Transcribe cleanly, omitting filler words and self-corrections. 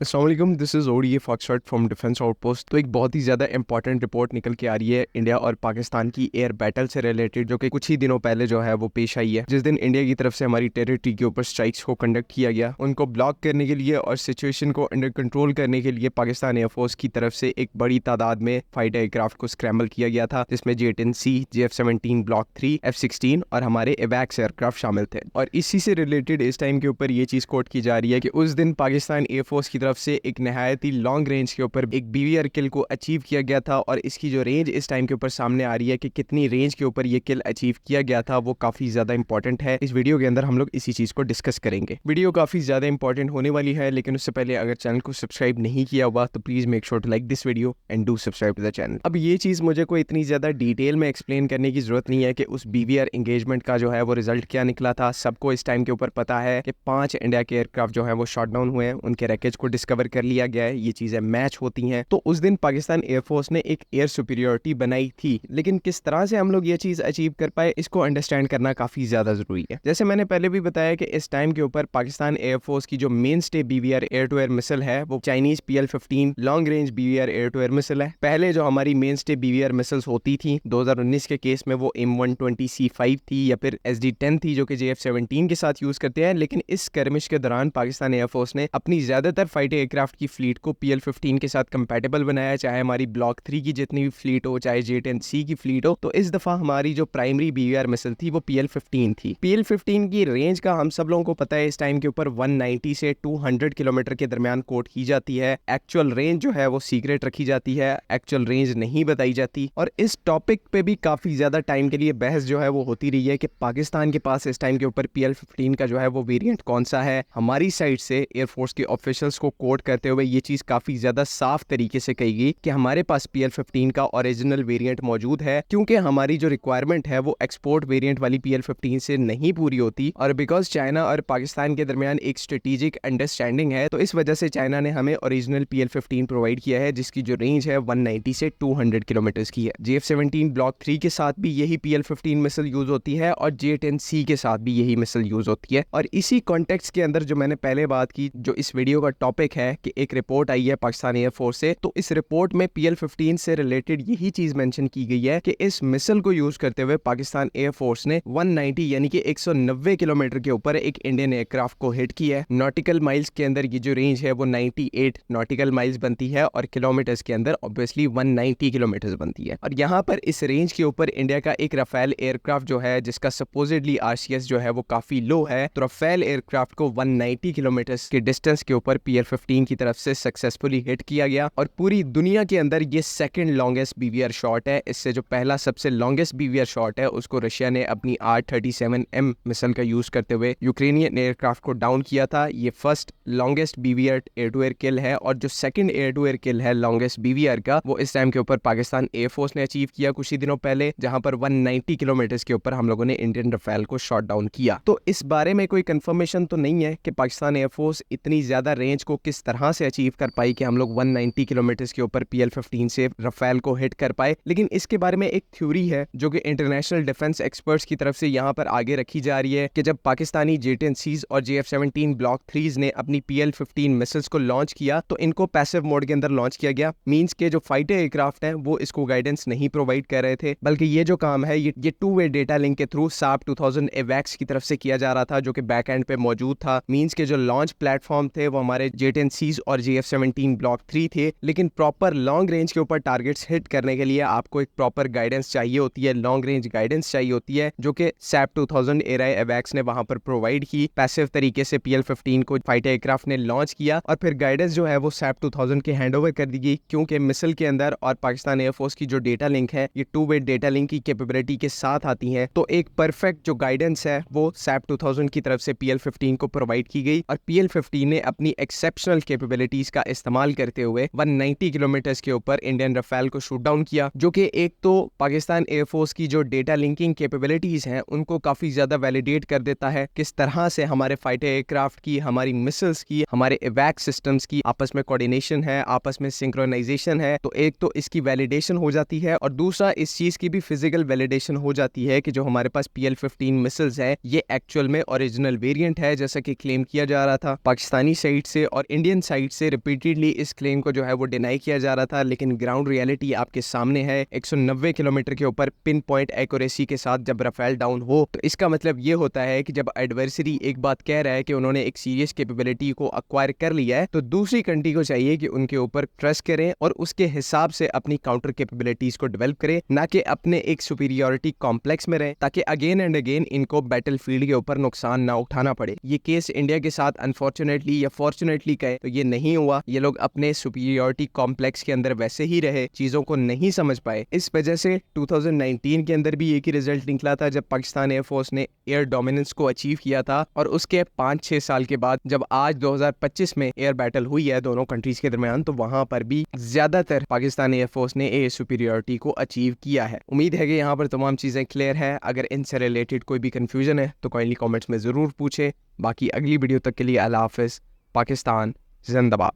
अस्सलाम वालेकुम, this is ODA foxtrot from defence outpost. तो एक बहुत ही ज़्यादा इंपॉर्टेंट रिपोर्ट निकल के आ रही है इंडिया और पाकिस्तान की एयर बैटल से रिलेटेड, जो कि कुछ ही दिनों पहले जो है वो पेश आई है। जिस दिन इंडिया की तरफ से हमारी टेरिटरी के ऊपर स्ट्राइक्स को कंडक्ट किया गया, उनको ब्लॉक करने के लिए और सिचुएशन को अंडर कंट्रोल करने के लिए पाकिस्तान एयरफोर्स की तरफ से एक बड़ी तादाद में फाइटर एयरक्राफ्ट को स्क्रैम्बल किया गया था, जिसमें J-10C, JF-17 ब्लॉक 3, F-16 और हमारे एवैक्स एयरक्राफ्ट शामिल थे। और इसी से रिलेटेड इस टाइम के ऊपर ये चीज़ कोट की जा रही है कि उस दिन पाकिस्तान एयरफोर्स की तरफ से एक नहायत ही लॉन्ग रेंज के ऊपर एक BVR किल को अचीव किया गया था। और इसकी जो रेंज इस टाइम के ऊपर सामने आ रही है कि कितनी रेंज के ऊपर ये किल अचीव किया गया था, वो काफी ज्यादा इंपॉर्टेंट है। इस वीडियो के अंदर हम लोग इसी चीज को डिस्कस करेंगे। वीडियो काफी ज्यादा इंपॉर्टेंट होने वाली है, लेकिन उससे पहले अगर चैनल को सब्सक्राइब नहीं किया हुआ तो please make sure to like this video and do subscribe to the channel. अब ये चीज मुझे कोई इतनी ज्यादा डिटेल में एक्सप्लेन करने की जरूरत नहीं है कि उस BVR एंगेजमेंट का जो है वो रिजल्ट क्या निकला था। सबको इस टाइम के ऊपर पता है कि 5 इंडिया के एयरक्राफ्ट जो है वो शॉट डाउन हुए हैं, उनके रैकेज को डिस्कवर कर लिया गया है। ये चीजें मैच होती हैं। तो उस दिन पाकिस्तान एयरफोर्स ने एक एयर सुपीरियोरिटी बनाई थी, लेकिन किस तरह से हम लोग ये चीज अचीव कर पाए, इसको अंडरस्टैंड करना काफी ज्यादा जरूरी है। जैसे मैंने पहले भी बताया कि इस टाइम के ऊपर पाकिस्तान एयरफोर्स की जो mainstay BVR air to air missile है वो Chinese PL-15 long range BVR air to air missile है। पहले जो हमारी मेन स्टे BVR मिसाइल्स होती थी 2019 के केस में वो M120C5 थी या फिर SD-10 थी, जो कि JF-17 के साथ यूज करते हैं। लेकिन इस skirmish के दौरान पाकिस्तान एयरफोर्स ने अपनी ज्यादातर फाइटर एयरक्राफ्ट की फ्लीट को PL-15 के साथ कंपैटिबल बनाया, चाहे हमारी ब्लॉक 3 की जितनी भी फ्लीट हो, चाहे J-10C की फ्लीट हो। तो इस दफा हमारी जो प्राइमरी BVR मिसाइल थी वो PL-15 थी। PL-15 की रेंज का हम सब लोगों को पता है, इस टाइम के ऊपर 190 से 200 किलोमीटर के दरमियान कोट की जाती है। एक्चुअल रेंज जो है वो सीक्रेट रखी जाती है, एक्चुअल रेंज नहीं बताई जाती। और इस टॉपिक पे भी काफी ज्यादा टाइम के लिए बहस जो है वो होती रही है कि पाकिस्तान के पास इस टाइम के ऊपर PL-15 का जो है वो वेरिएंट कौन सा है। हमारी साइड से एयरफोर्स के ऑफिशियल्स को कोट करते हुए ये चीज काफी ज्यादा साफ तरीके से कही गई कि हमारे पास PL-15 का ओरिजिनल वेरिएंट मौजूद है, क्योंकि हमारी जो रिक्वायरमेंट है वो एक्सपोर्ट वेरिएंट वाली PL-15 से नहीं पूरी होती। और बिकॉज चाइना और पाकिस्तान के दरमियान एक स्ट्रेटेजिक अंडरस्टैंडिंग है, तो इस वजह से चाइना ने हमें ओरिजिनल PL-15 प्रोवाइड किया है, जिसकी जो रेंज है 190 से 200 किलोमीटर की है। JF-17 ब्लॉक 3 के साथ भी यही PL-15 मिसाइल यूज होती है और J-10C के साथ भी यही मिसाइल यूज होती है। और इसी कॉन्टेक्स्ट के अंदर जो मैंने पहले बात की, जो इस वीडियो का टॉपिक है कि एक रिपोर्ट आई है पाकिस्तान एयरफोर्स से, तो इस रिपोर्ट में PL-15 से रिलेटेड यही चीज मेंशन की गई है कि इस मिसाइल को यूज करते हुए पाकिस्तान एयरफोर्स ने 190 यानी कि 190 किलोमीटर के ऊपर एक इंडियन एयरक्राफ्ट को हिट किया है। नॉटिकल माइल्स के अंदर ये जो रेंज है वो 98 नॉटिकल माइल्स बनती है और किलोमीटर्स के अंदर ऑब्वियसली 190 किलोमीटर बनती है। और यहाँ पर इस रेंज के ऊपर इंडिया का एक राफेल एयरक्राफ्ट जो है, जिसका सपोजिडली RCS जो है वो काफी लो है, तो राफेल एयरक्राफ्ट को 190 किलोमीटर के डिस्टेंस के ऊपर PL-15 की तरफ से सक्सेसफुली हिट किया गया। और पूरी दुनिया के अंदर ये सेकंड लॉन्गेस्ट BVR शॉट है। इससे जो पहला सबसे लॉन्गेस्ट BVR शॉट है उसको रशिया ने अपनी R-37M मिसाइल का यूज करते हुए यूक्रेनियन एयरक्राफ्ट को डाउन किया था। ये first longest BVR air to air kill है। और जो second air to air kill है लॉन्गेस्ट BVR का, वो इस टाइम के ऊपर पाकिस्तान एयरफोर्स ने अचीव किया कुछ ही दिनों पहले, जहां पर 190 किलोमीटर के ऊपर हम लोगों ने इंडियन राफेल को शॉट डाउन किया। तो इस बारे में कोई कंफर्मेशन तो नहीं है कि पाकिस्तान एयरफोर्स इतनी ज्यादा रेंज को किस तरह से अचीव कर पाई कि हम लोग 190 किलोमीटर के ऊपर PL-15 से राफेल को हिट कर पाए। लेकिन इसके बारे में एक थ्योरी है जो कि इंटरनेशनल डिफेंस एक्सपर्ट्स की तरफ से यहाँ पर आगे रखी जा रही है कि जब पाकिस्तानी J-10Cs और JF-17 ब्लॉक 3 ने अपनी PL-15 मिसाइल्स को लॉन्च किया, तो इनको पैसिव मोड के अंदर लॉन्च किया गया। मींस के जो फाइटर एयरक्राफ्ट हैं वो इसको गाइडेंस नहीं प्रोवाइड कर रहे थे, बल्कि ये जो काम है ये टू वे डेटा लिंक के थ्रू SAP 2000 एवैक्स की तरफ से किया जा रहा था, जो कि बैक एंड पे मौजूद था। मींस के जो लॉन्च प्लेटफॉर्म थे वो हमारे J-10Cs और JF-17 ब्लॉक 3 थे। लेकिन प्रॉपर लॉन्ग रेंज के ऊपर टारगेट्स हिट करने के लिए आपको एक प्रॉपर गाइडेंस चाहिए होती है, लॉन्ग रेंज गाइडेंस चाहिए होती है, जो कि SAP 2000 एराई एवैक्स ने वहां पर प्रोवाइड की। पैसिव तरीके से PL-15 को फाइटर एयरक्राफ्ट ने लॉन्च किया और फिर गाइडेंस जो है वो SAP 2000 के हैंडओवर कर दी गई, क्योंकि मिसाइल के अंदर और पाकिस्तान एयरफोर्स की जो डेटा लिंक है ये टू वे डेटा लिंक की कैपेबिलिटी के साथ आती है। तो एक परफेक्ट जो गाइडेंस है वो SAP 2000 की तरफ से PL-15 को प्रोवाइड की गई और PL-15 ने अपनी एक्सेप्शनल कैपेबिलिटीज का इस्तेमाल करते हुए 190 किलोमीटर के ऊपर इंडियन राफेल को शूट डाउन किया, जो कि एक तो पाकिस्तान एयरफोर्स की जो डेटा लिंकिंग कैपेबिलिटीज हैं उनको काफी ज्यादा वैलिडेट कर देता है, किस तरह से हमारे फाइटर एयरक्राफ्ट की, हमारी मिसाइल्स की, हमारे एवैक्स सिस्टम्स की आपस में कोऑर्डिनेशन है, आपस में सिंक्रोनाइजेशन है। तो एक तो इसकी वैलिडेशन हो जाती है और दूसरा इस चीज की भी फिजिकल वैलिडेशन हो जाती है कि जो हमारे पास PL-15 मिसाइल्स है ये एक्चुअल में ओरिजिनल वेरिएंट है, जैसा कि क्लेम किया जा रहा था पाकिस्तानी साइड से। और इंडियन साइड से रिपीटेडली इस क्लेम को जो है वो डिनाई किया जा रहा था, लेकिन ग्राउंड रियलिटी आपके सामने है। 190 किलोमीटर के ऊपर पिन पॉइंट एक्यूरेसी के साथ जब राफेल डाउन हो तो इसका मतलब ये होता है कि जब एडवर्सरी एक बात कह रहा है कि उन्होंने एक सीरियस कैपेबिलिटी को अक्वायर कर लिया है, तो दूसरी कंट्री को चाहिए कि उनके ऊपर ट्रस्ट करें और उसके हिसाब से अपनी काउंटर कैपेबिलिटीज को डेवलप करें, ना कि अपने एक सुपीरियरिटी कॉम्प्लेक्स में रहे, ताकि अगेन एंड अगेन इनको बैटल फील्ड के ऊपर नुकसान ना उठाना पड़े। ये केस इंडिया के साथ अनफॉर्चुनेटली या फॉर्चुनेटली कहे तो ये नहीं हुआ। ये लोग अपने सुपीरियरिटी कॉम्प्लेक्स के अंदर वैसे ही रहे, चीजों को नहीं समझ पाए। इस वजह से 2019 के अंदर भी एक ही रिजल्ट निकला था जब पाकिस्तान एयरफोर्स ने एयर डोमिनेंस को अचीव किया था, और उसके 5-6 साल के बाद जब आज 2025 में एयर बैटल हुई है दोनों कंट्रीज के दरमियान, तो वहां पर भी ज्यादातर पाकिस्तानी एयरफोर्स ने एयर सुपीरियरिटी को अचीव किया है। उम्मीद है कि यहाँ पर तमाम चीजें क्लियर है। अगर इनसे रिलेटेड कोई भी कंफ्यूजन है तो काइंडली कमेंट्स में जरूर पूछे। बाकी अगली वीडियो तक के लिए अल्लाह हाफिज। पाकिस्तान जिंदाबाद।